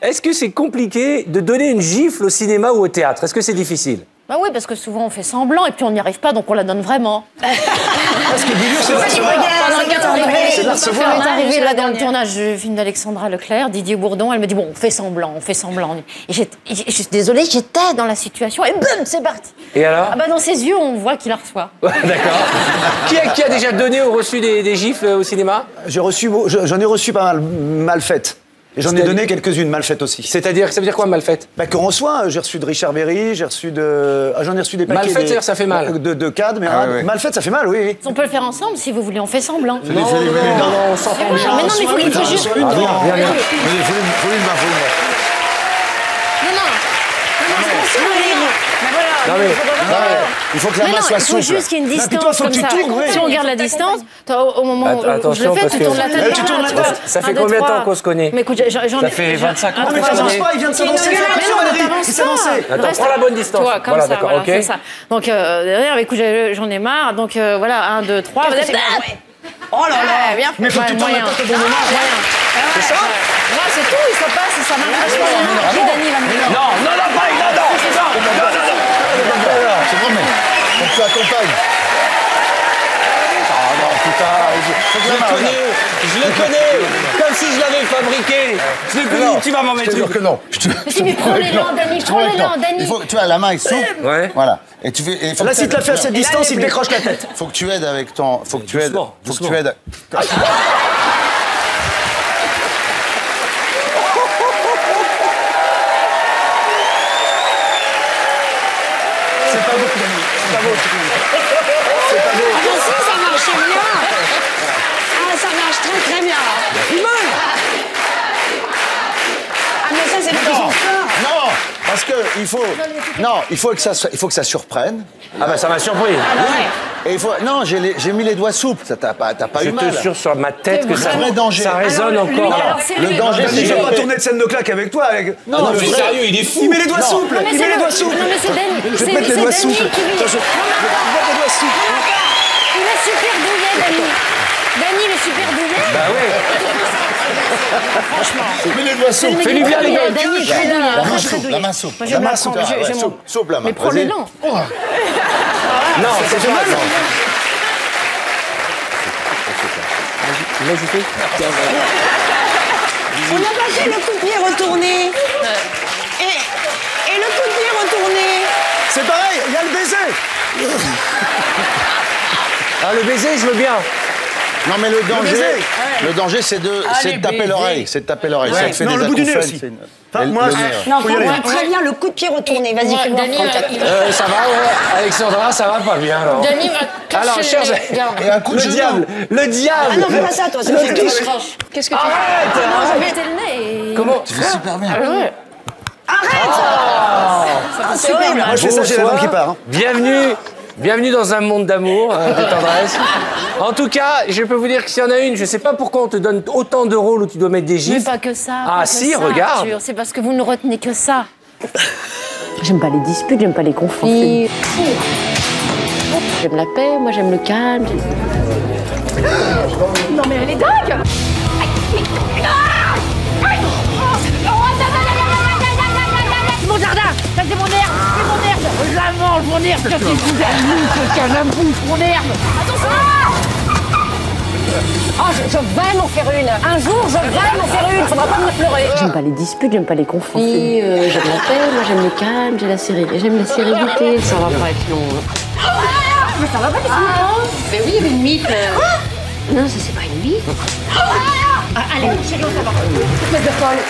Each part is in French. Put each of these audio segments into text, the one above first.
Est-ce que c'est compliqué de donner une gifle au cinéma ou au théâtre? Est-ce que c'est difficile? Bah oui, parce que souvent on fait semblant et puis on n'y arrive pas, donc on la donne vraiment. Parce que Guillaume, c'est la recevoir. C'est de la recevoir. Ça m'est arrivé là dans le tournage du film d'Alexandra Leclerc, Didier Bourdon, elle me dit bon, on fait semblant. Et je suis désolée, j'étais dans la situation et boum, c'est parti. Et alors? Ah bah dans ses yeux, on voit qu'il la reçoit. D'accord. Qui a déjà donné ou reçu des gifles au cinéma? J'en ai reçu pas mal faites. Et j'en ai donné quelques-unes mal faites aussi. C'est-à-dire, ça veut dire quoi, mal faites? Bah, qu'on reçoit, j'ai reçu de Richard Berry, j'en ai reçu des paquets. Mal faites, c'est-à-dire ça fait mal. De cadres, mais mal faites, ça fait mal, oui. On peut le faire ensemble, si vous voulez, on fait semblant. Non, on s'entend bien. Mais non, mais il faut juste... Viens. Non, il faut que la main soit souple. Il faut juste qu'il y ait une distance comme ça. Si on garde la distance, au moment où je le fais, tu tournes la tête. Tu tournes la tête. Ça fait combien de temps qu'on se connaît? Mais écoute, j'en ai... Ça fait 25 ans. Non, mais t'avances pas, il vient de s'avancer. Il s'est avancé. Attends, prends la bonne distance. Toi, comme voilà, ça, d'accord, voilà, ok. c'est ça. Donc, derrière, écoute, j'en ai marre. Donc, voilà, 1, 2, 3. Oh là là, bien. Mais faut que tu tournes la tête au bon moment. C'est ça? C'est tout, il faut pas, ça marche pas. Non, C'est vrai, mais on te accompagne. Ah non, putain, je le connais, comme si je l'avais fabriqué. Je le connais, tu vas m'en mettre Je te jure que non. Mais prenez-le, Dany, Dany. Il faut, tu vois, la main est souple. Ouais. Voilà. Et tu fais. Là, si tu l'as fait à cette distance, il te décroche la tête. Faut que tu aides avec ton. Faut que tu aides. Faut que tu aides. C'est pas beau, Dany. C'est pas beau. C'est pas beau. Ah bah si, ça marche bien. Ah, ça marche très très bien. Ah mais ça c'est le Non, parce que il faut. Non, il faut que ça surprenne. Ah bah ça m'a surpris. Et il faut. Non, j'ai mis les doigts souples. Ça t'as pas eu mal. Je te jure sur ma tête que C'est un vrai danger. ça résonne encore là. Le danger, Je vais pas tourner de scène de claque avec toi. Non, mais sérieux, il est fou. Il met les doigts souples. Il met les doigts souples. Non, mais c'est Dany. Je vais te mettre les doigts souples. Attention. Les doigts souples. Il est super douillet, Dany. Dany, il est super douillet. Bah ouais. Franchement. Mets les doigts souples. Fais-lui bien les gars. Dany, très douillet. La main Très souple, douillet. la main souple. Moi, j'aime la prendre. Souple la main. Mais prends-le lent. Non, c'est fait mal. Vas-y, fais. On a pas fait le coup de pied retourné. Et le coup de pied retourné. C'est pareil, il y a le baiser. Ah, le baiser, je veux bien. Non, mais le danger, c'est de taper l'oreille. C'est de taper l'oreille. Ça te fait Non, des le bout du nez acouphènes, aussi. c'est une- Enfin, le moi, nez, Non, faut y aller. très bien le coup de pied retourné. Vas-y, fais-moi Dany, prendre. Ça va, ouais. Alexandra, ça va pas bien alors. Dany va Alors, cacher cherche. Et un coup de Le genou. diable. Le diable. Ah non, fais pas ça, toi. Ça fait touche. Qu'est-ce que tu fais? Non, je vais mettre le nez. Comment? Tu fais super bien. C'est horrible. Moi, je fais ça, j'ai la langue qui part. Bienvenue dans un monde d'amour, de tendresse. En tout cas, je peux vous dire que s'il y en a une, je sais pas pourquoi on te donne autant de rôles où tu dois mettre des Mais gifs. pas que ça. Ah pas que si, ça, regarde. Arthur. C'est parce que vous ne retenez que ça. J'aime pas les disputes, j'aime pas les conflits. J'aime la paix, moi j'aime le calme. Non mais elle est dingue. Mon jardin, ça c'est mon herbe, c'est mon herbe. Je la mange, mon herbe. Ça c'est une la bouche, mon herbe. Attention. Oh, je vais m'en faire une. Un jour, je vais m'en faire une. Faudra pas me pleurer. J'aime pas les disputes, j'aime pas les conflits. J'aime la paix, moi j'aime le calme, j'aime la sérénité. Ça va pas être long. Mais ça va pas, les filles. Mais oui, il y avait une mythe. Non, ça c'est pas une mythe. Allez, chérie, on s'avance. Espèce de folle.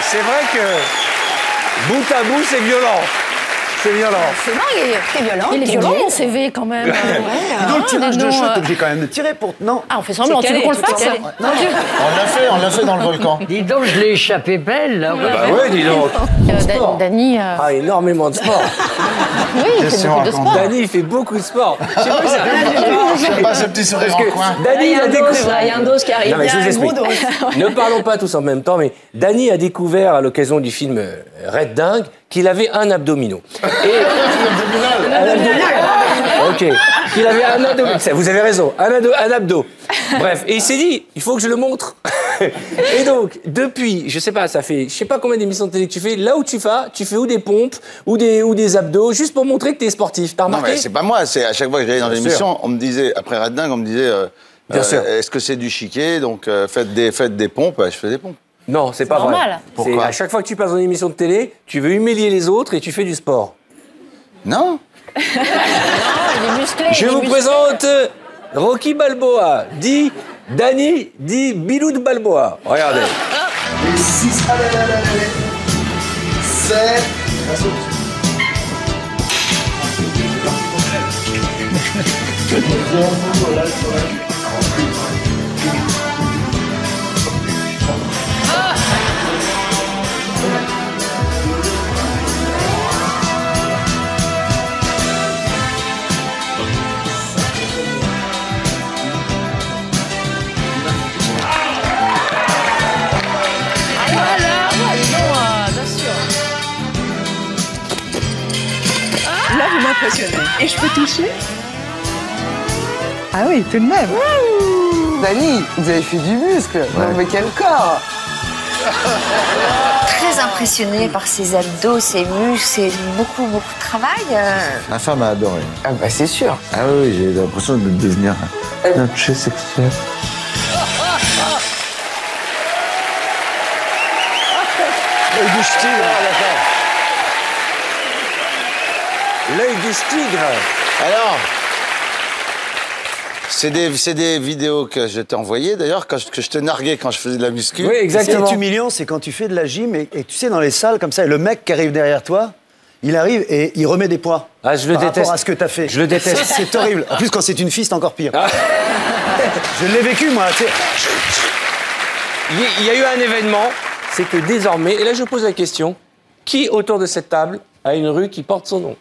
C'est vrai que bout à bout, c'est violent. C'est violent. C'est dingue, t'es violent. Il est violent mon CV quand même. Dis donc, le tirage de cheveux, t'es obligé quand même de tirer pour. Non. Ah, on fait semblant, tu veux qu'on le fasse? On l'a fait dans le volcan. Dis donc, je l'ai échappé belle, là. Bah ouais, dis donc. Dany. Ah, énormément de sport. Oui, il fait beaucoup de sport. Dany, il fait beaucoup de sport. Je sais pas, J'aime pas ce petit sourire parce en que coin. Dany, il a découvert. Il y a un dos qui arrive. Non, mais je vous explique. Ne parlons pas tous en même temps, mais Dany a découvert à l'occasion du film Red Dingue qu'il avait un abdominaux. Et... Un abdominal. Ok. qu'il avait un abdo. Vous avez raison, un abdo. Bref, et il s'est dit, il faut que je le montre. Et donc, depuis, je sais pas, ça fait, je sais pas combien d'émissions de télé que tu fais, là où tu fais ou des pompes, ou des abdos, juste pour montrer que t'es sportif. T'as remarqué? Non, mais c'est pas moi, c'est à chaque fois que j'allais dans l'émission, on me disait, après Red Dingue, on me disait, est-ce que c'est du chiquet? Donc, faites des pompes, je fais des pompes. Non, c'est pas vrai. Pourquoi? À chaque fois que tu passes dans une émission de télé, tu veux humilier les autres et tu fais du sport. Non. Non, il est musclé. Je vous présente Rocky Balboa, dit Danny, dit Bilou de Balboa. Regardez. Et 6, allez. 7. Là, vous m'impressionnez. Et je peux toucher? Ah oui, tout de même. Dani, vous avez fait du muscle. Non, mais quel corps! Très impressionnée par ses abdos, ses muscles, c'est beaucoup de travail. Ma femme a adoré. Ah bah c'est sûr. Ah oui, j'ai l'impression de devenir un toucher sexuel. L'œil du tigre. L'œil du tigre. Alors, c'est des vidéos que je t'ai envoyées, d'ailleurs, que je te narguais quand je faisais de la muscu. Oui, exactement. Ce qui est humiliant, c'est quand tu fais de la gym et tu sais, dans les salles comme ça, et le mec qui arrive derrière toi, il arrive et il remet des poids. Ah, je le par déteste. rapport à ce que t'as fait. Je le déteste. C'est horrible. En plus, quand c'est une fille, c'est encore pire. Je l'ai vécu, moi. Tu sais. Il y a eu un événement, c'est que désormais, et là je pose la question, qui autour de cette table a une rue qui porte son nom?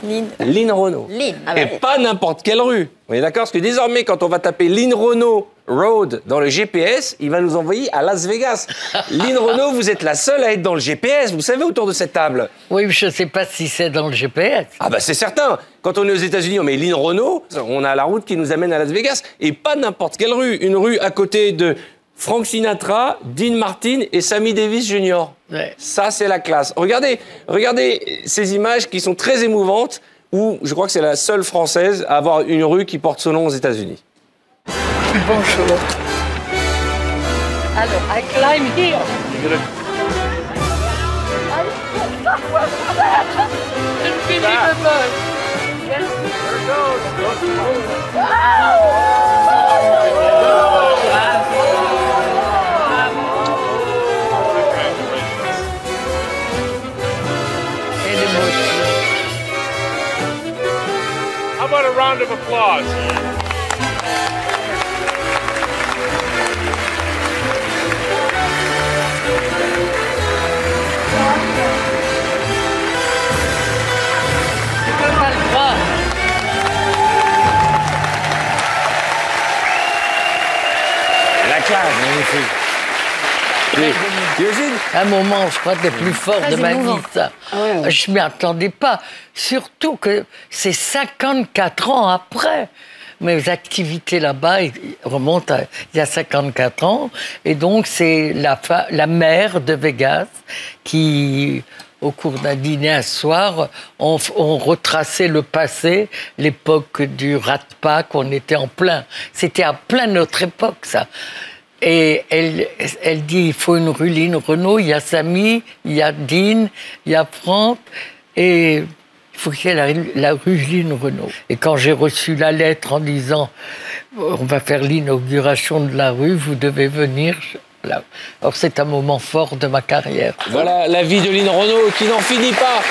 Lynn Renault. Lynn. Et pas n'importe quelle rue. On est d'accord? Parce que désormais, quand on va taper Lynn Renault Road dans le GPS, il va nous envoyer à Las Vegas. Lynn Renault, vous êtes la seule à être dans le GPS, vous savez, autour de cette table. Oui, mais je ne sais pas si c'est dans le GPS. Ah bah c'est certain. Quand on est aux États-Unis, on met Lynn Renault, on a la route qui nous amène à Las Vegas. Et pas n'importe quelle rue. Une rue à côté de Frank Sinatra, Dean Martin et Sammy Davis Jr. Ouais. Ça, c'est la classe. Regardez ces images qui sont très émouvantes, où je crois que c'est la seule Française à avoir une rue qui porte son nom aux États-Unis. Bonjour. Alors, I climb here. How about a round of applause? La classe, magnifique. Un moment, je crois, des plus forts Très de ma émouvant. vie, ça. Je m'y attendais pas. Surtout que c'est 54 ans après. Mes activités là-bas remontent à il y a 54 ans. Et donc, c'est la maire de Vegas qui, au cours d'un dîner un soir, ont retracé le passé, l'époque du Rat Pack, on était en plein. C'était à plein notre époque, ça. Et elle dit, il faut une rue Lynn Renault, il y a Samy, il y a Dean, il y a Franck, et il faut qu'il y ait la rue Lynn Renault. Et quand j'ai reçu la lettre en disant, on va faire l'inauguration de la rue, vous devez venir. Là. Alors c'est un moment fort de ma carrière. Voilà la vie de Lynn Renault qui n'en finit pas.